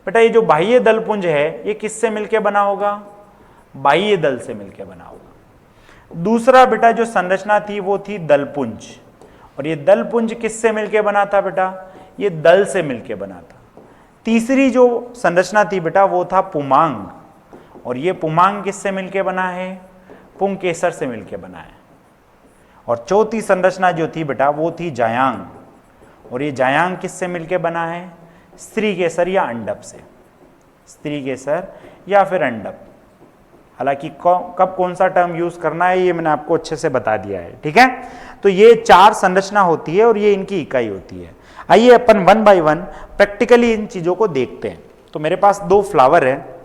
बेटा ये जो बाह्य दलपुंज है ये किससे मिलके बना होगा, बाह्य दल से मिलके बना होगा। दूसरा बेटा जो संरचना थी वो थी दलपुंज, और ये दलपुंज किससे मिलके बना था बेटा, ये दल से मिलके बना था। तीसरी जो संरचना थी बेटा वो था पुमांग, और ये पुमांग किससे मिलके बना है, पुंकेसर से मिलके बना है। और चौथी संरचना जो थी बेटा वो थी जायांग, और ये जायांग किससे मिलके बना है, स्त्रीकेसर या अंडप से, स्त्रीकेसर या फिर अंडप। हालांकि कब कौन सा टर्म यूज करना है ये मैंने आपको अच्छे से बता दिया है, ठीक है। तो ये 4 संरचना होती है और ये इनकी इकाई होती है। आइए अपन वन बाय वन प्रैक्टिकली इन चीजों को देखते हैं। तो मेरे पास 2 फ्लावर है।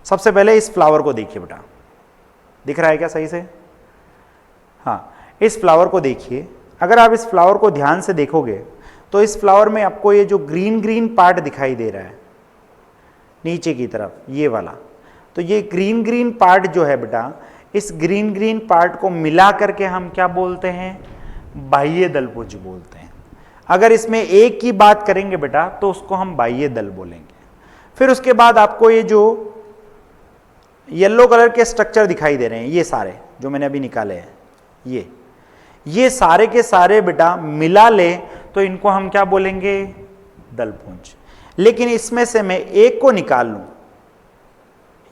सबसे पहले इस फ्लावर को देखिए बेटा, दिख रहा है क्या सही से? हाँ, इस फ्लावर को देखिए। अगर आप इस फ्लावर को ध्यान से देखोगे तो इस फ्लावर में आपको ये जो ग्रीन ग्रीन पार्ट दिखाई दे रहा है नीचे की तरफ, ये वाला, तो ये ग्रीन ग्रीन पार्ट जो है बेटा, इस ग्रीन ग्रीन पार्ट को मिला करके हम क्या बोलते हैं, बाह्य दलपुंज बोलते हैं। अगर इसमें एक की बात करेंगे बेटा तो उसको हम बाह्य दल बोलेंगे। फिर उसके बाद आपको ये जो येलो कलर के स्ट्रक्चर दिखाई दे रहे हैं, ये सारे जो मैंने अभी निकाले हैं, ये सारे के सारे बेटा मिला ले तो इनको हम क्या बोलेंगे, दलपुंज। लेकिन इसमें से मैं एक को निकाल लूं,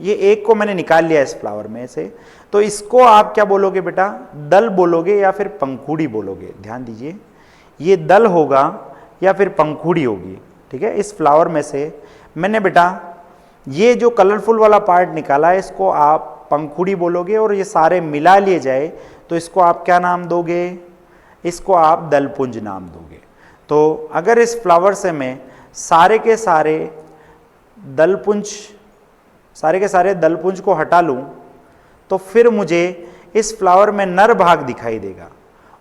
ये एक को मैंने निकाल लिया इस फ्लावर में से, तो इसको आप क्या बोलोगे बेटा, दल बोलोगे या फिर पंखुड़ी बोलोगे। ध्यान दीजिए, ये दल होगा या फिर पंखुड़ी होगी, ठीक है। इस फ्लावर में से मैंने बेटा ये जो कलरफुल वाला पार्ट निकाला है इसको आप पंखुड़ी बोलोगे, और ये सारे मिला लिए जाए तो इसको आप क्या नाम दोगे, इसको आप दलपुंज नाम दोगे। तो अगर इस फ्लावर से मैं सारे के सारे दलपुंज को हटा लूं तो फिर मुझे इस फ्लावर में नर भाग दिखाई देगा,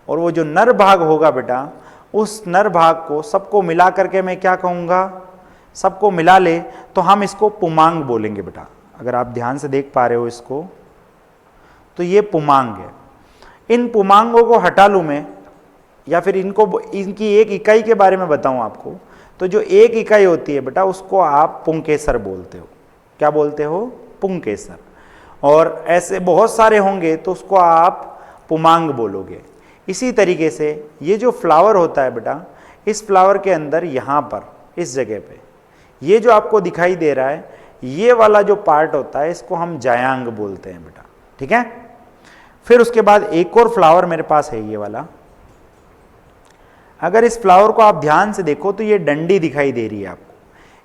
और वो जो नर भाग होगा बेटा, उस नर भाग को सबको मिला करके मैं क्या कहूँगा, सबको मिला ले तो हम इसको पुमांग बोलेंगे बेटा। अगर आप ध्यान से देख पा रहे हो इसको, तो ये पुमांग है। इन पुमांगों को हटा लूँ मैं, या फिर इनकी एक इकाई के बारे में बताऊं आपको, तो जो एक इकाई होती है बेटा उसको आप पुंकेसर बोलते हो। क्या बोलते हो, पुंकेसर। और ऐसे बहुत सारे होंगे तो उसको आप पुमांग बोलोगे। इसी तरीके से ये जो फ्लावर होता है बेटा, इस फ्लावर के अंदर यहाँ पर इस जगह पे ये जो आपको दिखाई दे रहा है, ये वाला जो पार्ट होता है इसको हम जायांग बोलते हैं बेटा, ठीक है। फिर उसके बाद एक और फ्लावर मेरे पास है, ये वाला। अगर इस फ्लावर को आप ध्यान से देखो तो ये डंडी दिखाई दे रही है आपको।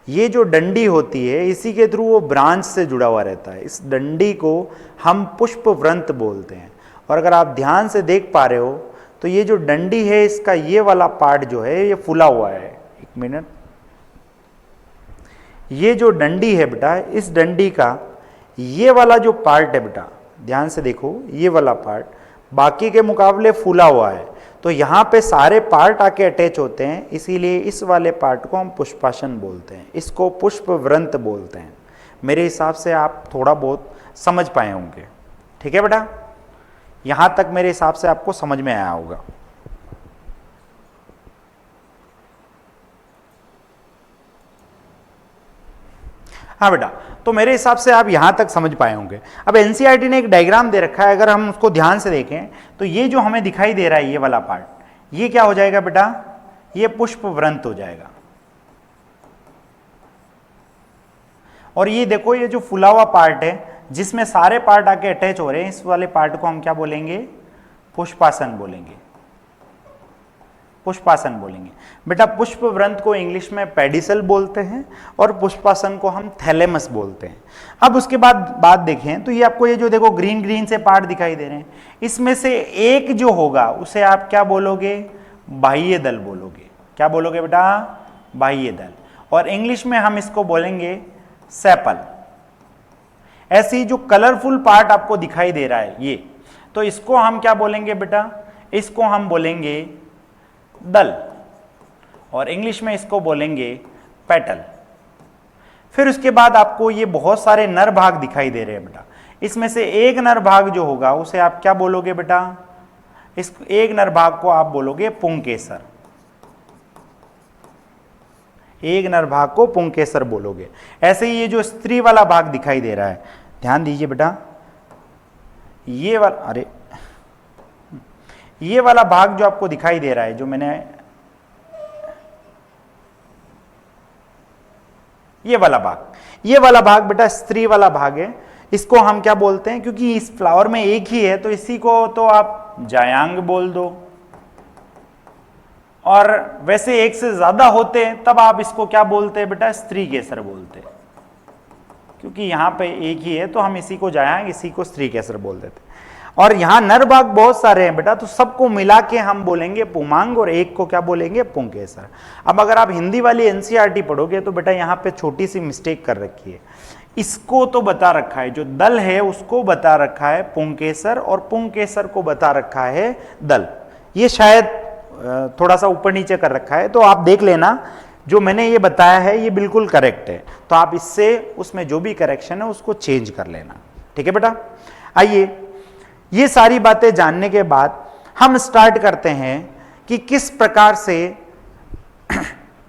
ये जो डंडी होती है इसी के थ्रू वो ब्रांच से जुड़ा हुआ रहता है। इस डंडी को हम पुष्पवृंत बोलते हैं। और अगर आप ध्यान से देख पा रहे हो तो ये जो डंडी है इसका ये वाला पार्ट जो है ये फूला हुआ है। एक मिनट, ये जो डंडी है बेटा, इस डंडी का ये वाला जो पार्ट है बेटा, ध्यान से देखो, ये वाला पार्ट बाकी के मुकाबले फूला हुआ है। तो यहाँ पे सारे पार्ट आके अटैच होते हैं, इसीलिए इस वाले पार्ट को हम पुष्पासन बोलते हैं, इसको पुष्पवृंत बोलते हैं। मेरे हिसाब से आप थोड़ा बहुत समझ पाए होंगे, ठीक है बेटा। यहाँ तक मेरे हिसाब से आपको समझ में आया होगा। हाँ बेटा, तो मेरे हिसाब से आप यहाँ तक समझ पाए होंगे। अब एनसीईआरटी ने एक डायग्राम दे रखा है, अगर हम उसको ध्यान से देखें तो ये जो हमें दिखाई दे रहा है ये वाला पार्ट, ये क्या हो जाएगा बेटा, ये पुष्पवृंत हो जाएगा। और ये देखो, ये जो फुला हुआ पार्ट है जिसमें सारे पार्ट आके अटैच हो रहे हैं, इस वाले पार्ट को हम क्या बोलेंगे, पुष्पासन बोलेंगे, पुष्पासन बोलेंगे बेटा। पुष्पवृंत को इंग्लिश में पेडिसल बोलते हैं और पुष्पासन को हम थैलेमस बोलते हैं। अब उसके बाद बात देखें तो ये आपको ये जो देखो ग्रीन ग्रीन से पार्ट दिखाई दे रहे हैं, इसमें से एक जो होगा उसे आप क्या बोलोगे, बाह्य दल बोलोगे। क्या बोलोगे बेटा, बाह्य दल। और इंग्लिश में हम इसको बोलेंगे सेपल। ऐसी जो कलरफुल पार्ट आपको दिखाई दे रहा है ये, तो इसको हम क्या बोलेंगे बेटा, इसको हम बोलेंगे दल, और इंग्लिश में इसको बोलेंगे पेटल। फिर उसके बाद आपको ये बहुत सारे नर भाग दिखाई दे रहे हैं बेटा, इसमें से एक नर भाग जो होगा उसे आप क्या बोलोगे बेटा, इस एक नर भाग को आप बोलोगे पुंकेसर। एक नर भाग को पुंकेसर बोलोगे। ऐसे ही ये जो स्त्री वाला भाग दिखाई दे रहा है, ध्यान दीजिए बेटा, ये वाला, अरे ये वाला भाग जो आपको दिखाई दे रहा है, जो मैंने ये वाला भाग बेटा स्त्री वाला भाग है। इसको हम क्या बोलते हैं, क्योंकि इस फ्लावर में एक ही है तो इसी को तो आप जायांग बोल दो, और वैसे एक से ज्यादा होते हैं तब आप इसको क्या बोलते हैं बेटा, स्त्री केसर बोलते हैं। क्योंकि यहां पे एक ही है तो हम इसी को जायांग, इसी को स्त्री केसर बोल देते हैं। और यहां नर भाग बहुत सारे हैं बेटा, तो सबको मिला के हम बोलेंगे पुमांग, और एक को क्या बोलेंगे, पुंकेसर। अब अगर आप हिंदी वाली एनसीईआरटी पढ़ोगे तो बेटा यहां पे छोटी सी मिस्टेक कर रखी है। इसको तो बता रखा है, जो दल है उसको बता रखा है पुंकेसर, और पुंकेसर को बता रखा है दल। ये शायद थोड़ा सा ऊपर नीचे कर रखा है, तो आप देख लेना जो मैंने ये बताया है ये बिल्कुल करेक्ट है, तो आप इससे उसमें जो भी करेक्शन है उसको चेंज कर लेना। ठीक है बेटा, आइए ये सारी बातें जानने के बाद हम स्टार्ट करते हैं कि किस प्रकार से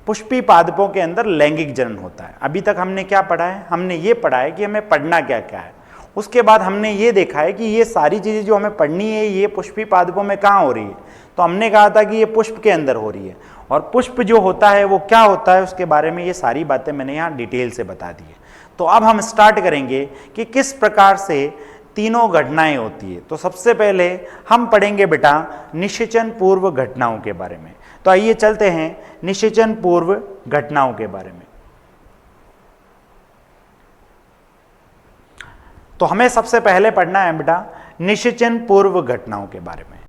पुष्पी पादपों के अंदर लैंगिक जनन होता है। अभी तक हमने क्या पढ़ा है, हमने ये पढ़ा है कि हमें पढ़ना क्या क्या है। उसके बाद हमने ये देखा है कि ये सारी चीजें जो हमें पढ़नी है ये पुष्पी पादपों में कहाँ हो रही है। तो हमने कहा था कि ये पुष्प के अंदर हो रही है, और पुष्प जो होता है वो क्या होता है उसके बारे में ये सारी बातें मैंने यहाँ डिटेल से बता दी है। तो अब हम स्टार्ट करेंगे कि किस प्रकार से तीनों घटनाएं होती है। तो सबसे पहले हम पढ़ेंगे बेटा निषेचन पूर्व घटनाओं के बारे में। तो आइए चलते हैं निषेचन पूर्व घटनाओं के बारे में। तो हमें सबसे पहले पढ़ना है बेटा निषेचन पूर्व घटनाओं के बारे में।